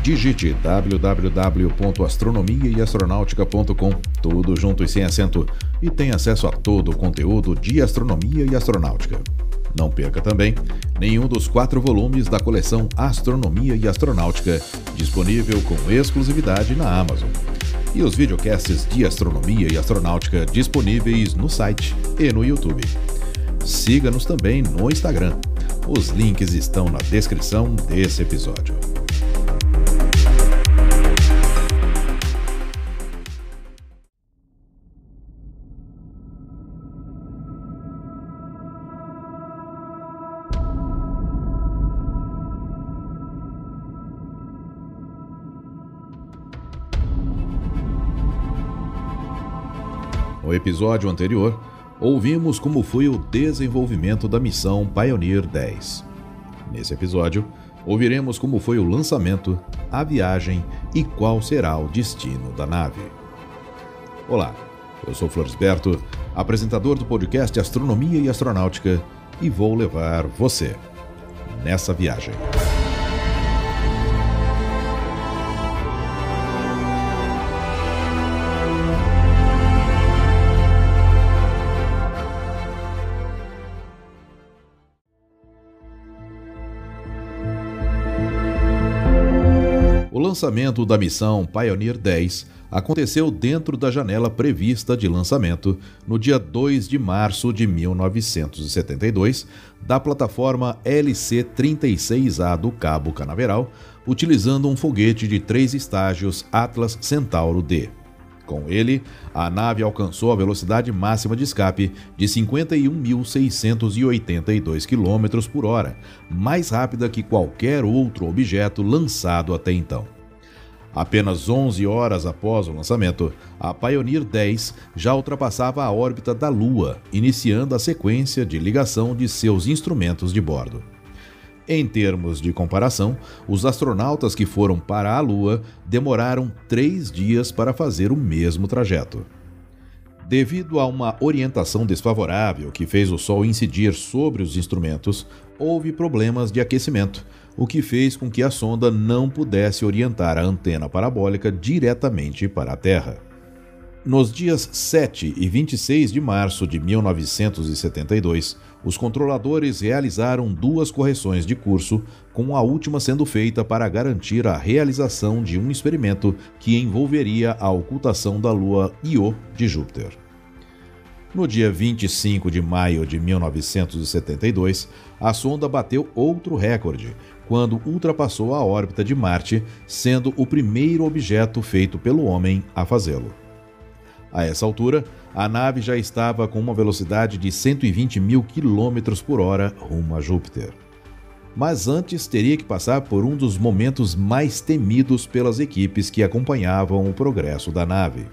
Digite www.astronomiaeastronautica.com, tudo junto e sem acento, e tenha acesso a todo o conteúdo de astronomia e astronáutica. Não perca também nenhum dos 4 volumes da coleção Astronomia e Astronáutica, disponível com exclusividade na Amazon. E os videocasts de astronomia e astronáutica disponíveis no site e no YouTube. Siga-nos também no Instagram. Os links estão na descrição desse episódio. No episódio anterior, ouvimos como foi o desenvolvimento da missão Pioneer 10. Nesse episódio, ouviremos como foi o lançamento, a viagem e qual será o destino da nave. Olá, eu sou Florisberto, apresentador do podcast Astronomia e Astronáutica, e vou levar você nessa viagem. O lançamento da missão Pioneer 10 aconteceu dentro da janela prevista de lançamento no dia 2 de março de 1972 da plataforma LC-36A do Cabo Canaveral, utilizando um foguete de 3 estágios Atlas Centauro D. Com ele, a nave alcançou a velocidade máxima de escape de 51.682 km por hora, mais rápida que qualquer outro objeto lançado até então. Apenas 11 horas após o lançamento, a Pioneer 10 já ultrapassava a órbita da Lua, iniciando a sequência de ligação de seus instrumentos de bordo. Em termos de comparação, os astronautas que foram para a Lua demoraram 3 dias para fazer o mesmo trajeto. Devido a uma orientação desfavorável que fez o Sol incidir sobre os instrumentos, houve problemas de aquecimento, o que fez com que a sonda não pudesse orientar a antena parabólica diretamente para a Terra. Nos dias 7 e 26 de março de 1972, os controladores realizaram 2 correções de curso, com a última sendo feita para garantir a realização de um experimento que envolveria a ocultação da lua Io de Júpiter. No dia 25 de maio de 1972, a sonda bateu outro recorde, quando ultrapassou a órbita de Marte, sendo o primeiro objeto feito pelo homem a fazê-lo. A essa altura, a nave já estava com uma velocidade de 120.000 km por hora rumo a Júpiter. Mas antes teria que passar por um dos momentos mais temidos pelas equipes que acompanhavam o progresso da nave: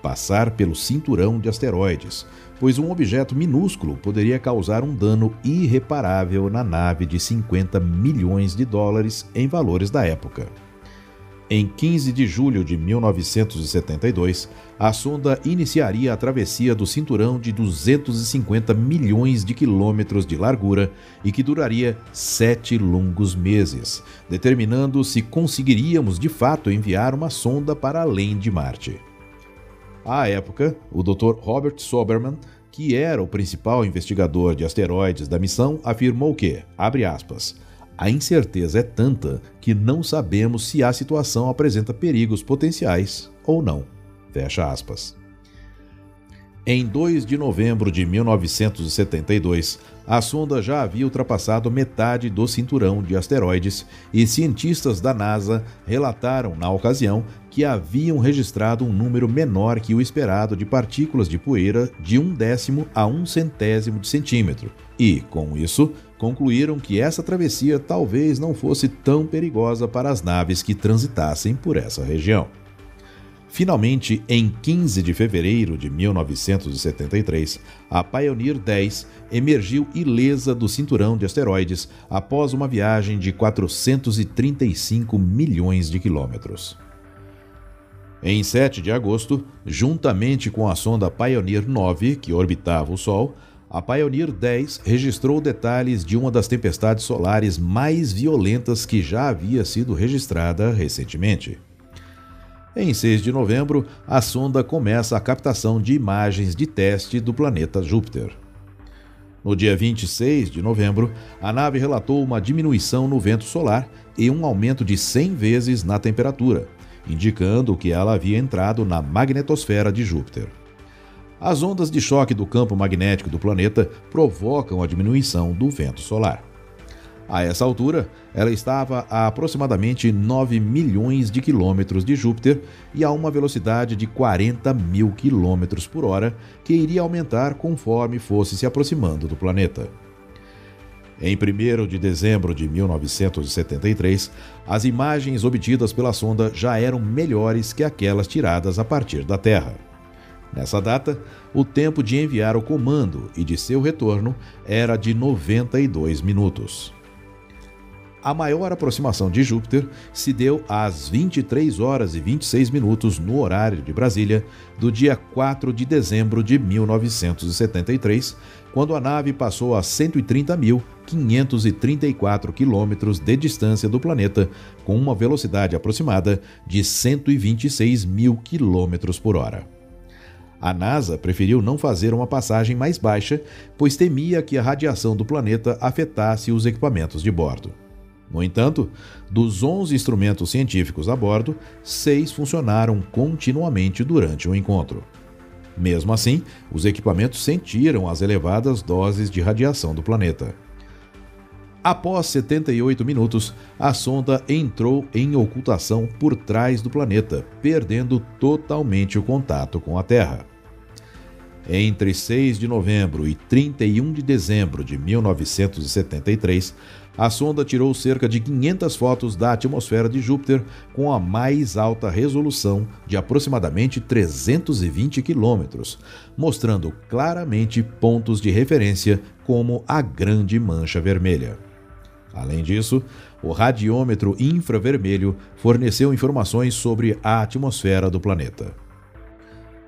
passar pelo cinturão de asteroides, pois um objeto minúsculo poderia causar um dano irreparável na nave de 50 milhões de dólares em valores da época. Em 15 de julho de 1972, a sonda iniciaria a travessia do cinturão de 250 milhões de quilômetros de largura e que duraria 7 longos meses, determinando se conseguiríamos de fato enviar uma sonda para além de Marte. À época, o Dr. Robert Soberman, que era o principal investigador de asteroides da missão, afirmou que, abre aspas, "a incerteza é tanta que não sabemos se a situação apresenta perigos potenciais ou não." Fecha aspas. Em 2 de novembro de 1972, a sonda já havia ultrapassado metade do cinturão de asteroides e cientistas da NASA relataram, na ocasião, que haviam registrado um número menor que o esperado de partículas de poeira de 1/10 a 1/100 de centímetro e, com isso, concluíram que essa travessia talvez não fosse tão perigosa para as naves que transitassem por essa região. Finalmente, em 15 de fevereiro de 1973, a Pioneer 10 emergiu ilesa do cinturão de asteroides após uma viagem de 435 milhões de quilômetros. Em 7 de agosto, juntamente com a sonda Pioneer 9, que orbitava o Sol, a Pioneer 10 registrou detalhes de uma das tempestades solares mais violentas que já havia sido registrada recentemente. Em 6 de novembro, a sonda começa a captação de imagens de teste do planeta Júpiter. No dia 26 de novembro, a nave relatou uma diminuição no vento solar e um aumento de 100 vezes na temperatura, indicando que ela havia entrado na magnetosfera de Júpiter. As ondas de choque do campo magnético do planeta provocam a diminuição do vento solar. A essa altura, ela estava a aproximadamente 9 milhões de quilômetros de Júpiter e a uma velocidade de 40 mil quilômetros por hora, que iria aumentar conforme fosse se aproximando do planeta. Em 1º de dezembro de 1973, as imagens obtidas pela sonda já eram melhores que aquelas tiradas a partir da Terra. Nessa data, o tempo de enviar o comando e de seu retorno era de 92 minutos. A maior aproximação de Júpiter se deu às 23 horas e 26 minutos no horário de Brasília, do dia 4 de dezembro de 1973, quando a nave passou a 130.534 quilômetros de distância do planeta, com uma velocidade aproximada de 126 mil quilômetros por hora. A NASA preferiu não fazer uma passagem mais baixa, pois temia que a radiação do planeta afetasse os equipamentos de bordo. No entanto, dos 11 instrumentos científicos a bordo, 6 funcionaram continuamente durante o encontro. Mesmo assim, os equipamentos sentiram as elevadas doses de radiação do planeta. Após 78 minutos, a sonda entrou em ocultação por trás do planeta, perdendo totalmente o contato com a Terra. Entre 6 de novembro e 31 de dezembro de 1973, a sonda tirou cerca de 500 fotos da atmosfera de Júpiter com a mais alta resolução de aproximadamente 320 quilômetros, mostrando claramente pontos de referência como a Grande Mancha Vermelha. Além disso, o radiômetro infravermelho forneceu informações sobre a atmosfera do planeta.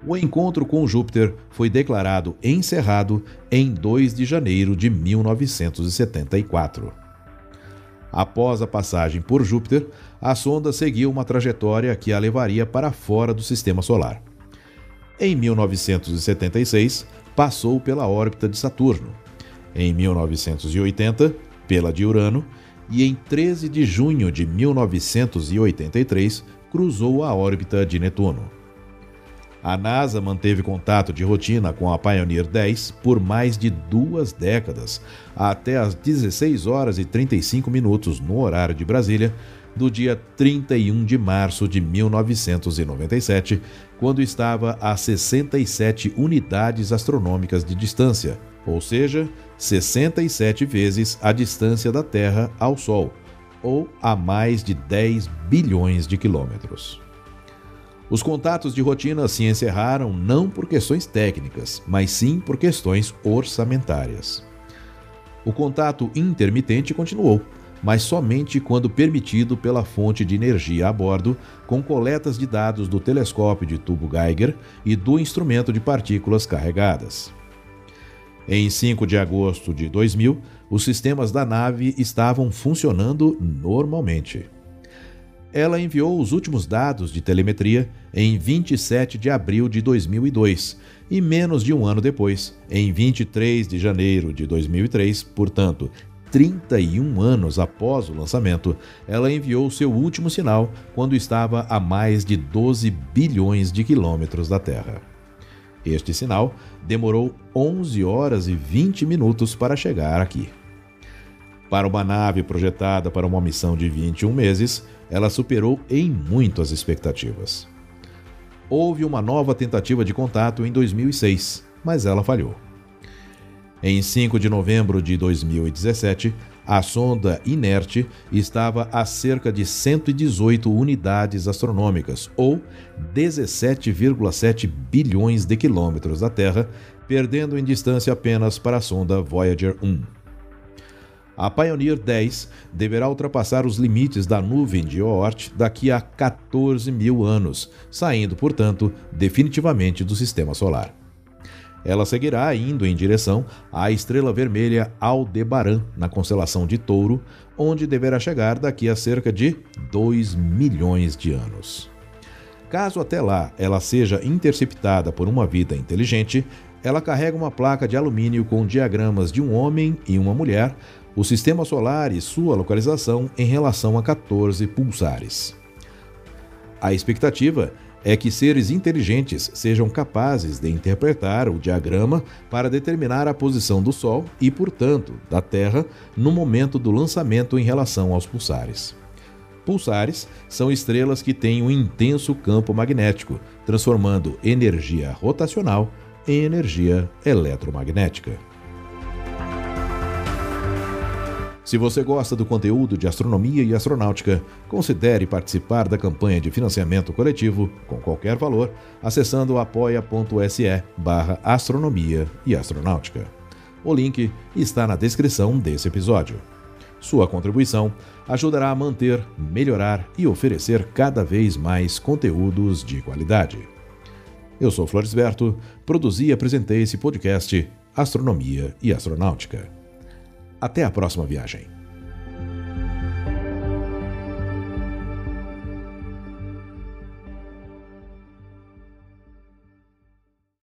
O encontro com Júpiter foi declarado encerrado em 2 de janeiro de 1974. Após a passagem por Júpiter, a sonda seguiu uma trajetória que a levaria para fora do Sistema Solar. Em 1976, passou pela órbita de Saturno. Em 1980, pela de Urano, e em 13 de junho de 1983, cruzou a órbita de Netuno. A NASA manteve contato de rotina com a Pioneer 10 por mais de 2 décadas, até às 16 horas e 35 minutos no horário de Brasília, do dia 31 de março de 1997, quando estava a 67 unidades astronômicas de distância, ou seja, 67 vezes a distância da Terra ao Sol, ou a mais de 10 bilhões de quilômetros. Os contatos de rotina se encerraram não por questões técnicas, mas sim por questões orçamentárias. O contato intermitente continuou, mas somente quando permitido pela fonte de energia a bordo, com coletas de dados do telescópio de tubo Geiger e do instrumento de partículas carregadas. Em 5 de agosto de 2000, os sistemas da nave estavam funcionando normalmente. Ela enviou os últimos dados de telemetria em 27 de abril de 2002 e menos de um ano depois, em 23 de janeiro de 2003, portanto, 31 anos após o lançamento, ela enviou seu último sinal quando estava a mais de 12 bilhões de quilômetros da Terra. Este sinal demorou 11 horas e 20 minutos para chegar aqui. Para uma nave projetada para uma missão de 21 meses, ela superou em muito as expectativas. Houve uma nova tentativa de contato em 2006, mas ela falhou. Em 5 de novembro de 2017, a sonda inerte estava a cerca de 118 unidades astronômicas, ou 17,7 bilhões de quilômetros da Terra, perdendo em distância apenas para a sonda Voyager 1. A Pioneer 10 deverá ultrapassar os limites da nuvem de Oort daqui a 14 mil anos, saindo, portanto, definitivamente do Sistema Solar. Ela seguirá indo em direção à estrela vermelha Aldebaran, na constelação de Touro, onde deverá chegar daqui a cerca de 2 milhões de anos. Caso até lá ela seja interceptada por uma vida inteligente, ela carrega uma placa de alumínio com diagramas de um homem e uma mulher, o sistema solar e sua localização em relação a 14 pulsares. A expectativa é que seres inteligentes sejam capazes de interpretar o diagrama para determinar a posição do Sol e, portanto, da Terra no momento do lançamento em relação aos pulsares. Pulsares são estrelas que têm um intenso campo magnético, transformando energia rotacional em energia eletromagnética. Se você gosta do conteúdo de astronomia e astronáutica, considere participar da campanha de financiamento coletivo com qualquer valor, acessando apoia.se/astronomia e astronáutica. O link está na descrição desse episódio. Sua contribuição ajudará a manter, melhorar e oferecer cada vez mais conteúdos de qualidade. Eu sou Floresberto, produzi e apresentei esse podcast Astronomia e Astronáutica. Até a próxima viagem.